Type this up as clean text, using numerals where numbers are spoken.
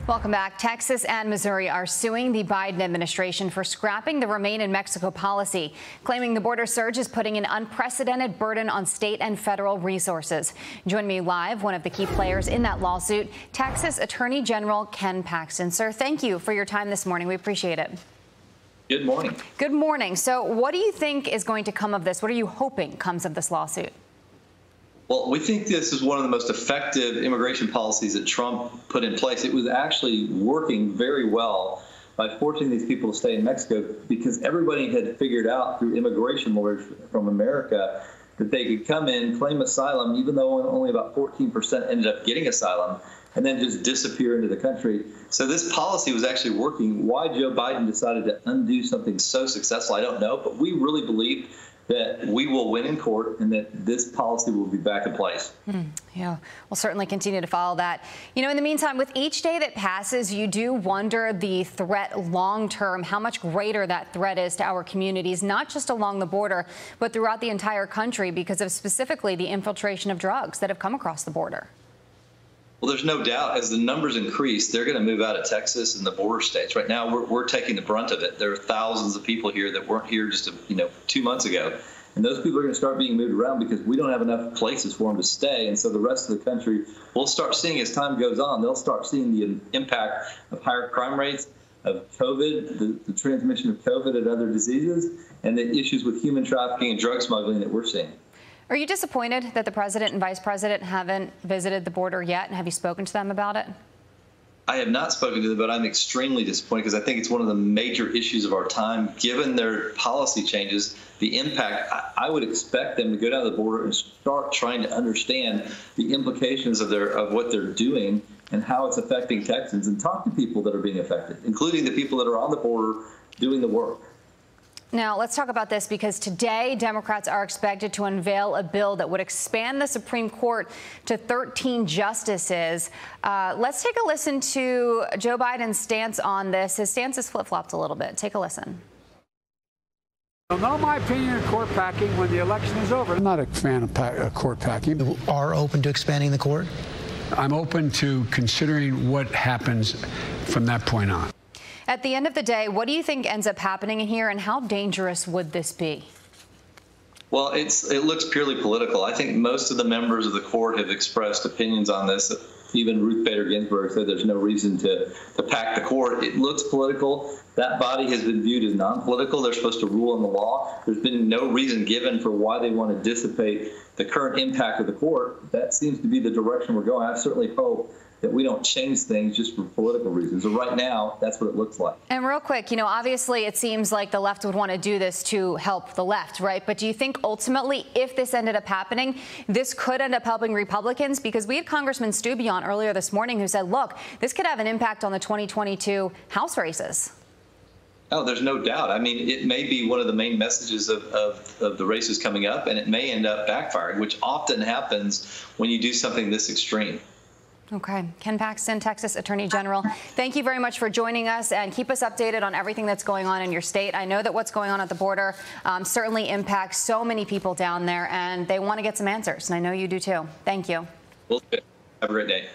Welcome back. Texas and Missouri are suing the Biden administration for scrapping the Remain in Mexico policy, claiming the border surge is putting an unprecedented burden on state and federal resources. Join me live, one of the key players in that lawsuit, Texas Attorney General Ken Paxton. Sir, thank you for your time this morning. We appreciate it. Good morning. Good morning. So what do you think is going to come of this? What are you hoping comes of this lawsuit? Well, we think this is one of the most effective immigration policies that Trump put in place. It was actually working very well by forcing these people to stay in Mexico because everybody had figured out through immigration lawyers from America that they could come in, claim asylum, even though only about 14% ended up getting asylum, and then just disappear into the country. So this policy was actually working. Why Joe Biden decided to undo something so successful, I don't know, but we really believe that we will win in court and that this policy will be back in place. Yeah, we'll certainly continue to follow that. You know, in the meantime, with each day that passes, you do wonder the threat long term, how much greater that threat is to our communities, not just along the border, but throughout the entire country because of specifically the infiltration of drugs that have come across the border. Well, there's no doubt as the numbers increase, they're going to move out of Texas and the border states. Right now, we're taking the brunt of it. There are thousands of people here that weren't here just 2 months ago. And those people are going to start being moved around because we don't have enough places for them to stay. And so the rest of the country will start seeing, as time goes on, they'll start seeing the impact of higher crime rates, of COVID, the transmission of COVID and other diseases, and the issues with human trafficking and drug smuggling that we're seeing. Are you disappointed that the president and vice president haven't visited the border yet? And have you spoken to them about it? I have not spoken to them, but I'm extremely disappointed because I think it's one of the major issues of our time. Given their policy changes, the impact, I would expect them to go down to the border and start trying to understand the implications of what they're doing and how it's affecting Texans, and talk to people that are being affected, including the people that are on the border doing the work. Now, let's talk about this because today Democrats are expected to unveil a bill that would expand the Supreme Court to 13 justices. Let's take a listen to Joe Biden's stance on this. His stance has flip-flopped a little bit. Take a listen. You'll know my opinion of court packing when the election is over. I'm not a fan of court packing. You are open to expanding the court? I'm open to considering what happens from that point on. At the end of the day, what do you think ends up happening in here, and how dangerous would this be? Well, it looks purely political. I think most of the members of the court have expressed opinions on this. Even Ruth Bader Ginsburg said there's no reason to pack the court. It looks political. That body has been viewed as non-political. They're supposed to rule on the law. There's been no reason given for why they want to dissipate the current impact of the court. That seems to be the direction we're going. I certainly hope that we don't change things just for political reasons. So right now, that's what it looks like. And real quick, obviously it seems like the left would want to do this to help the left, right? But do you think ultimately, if this ended up happening, this could end up helping Republicans? Because we had Congressman Stubbe on earlier this morning who said, look, this could have an impact on the 2022 House races. Oh, there's no doubt. I mean, it may be one of the main messages of the races coming up, and it may end up backfiring, which often happens when you do something this extreme. Okay. Ken Paxton, Texas Attorney General, thank you very much for joining us, and keep us updated on everything that's going on in your state. I know that what's going on at the border certainly impacts so many people down there, and they want to get some answers, and I know you do too. Thank you. Well, have a great day.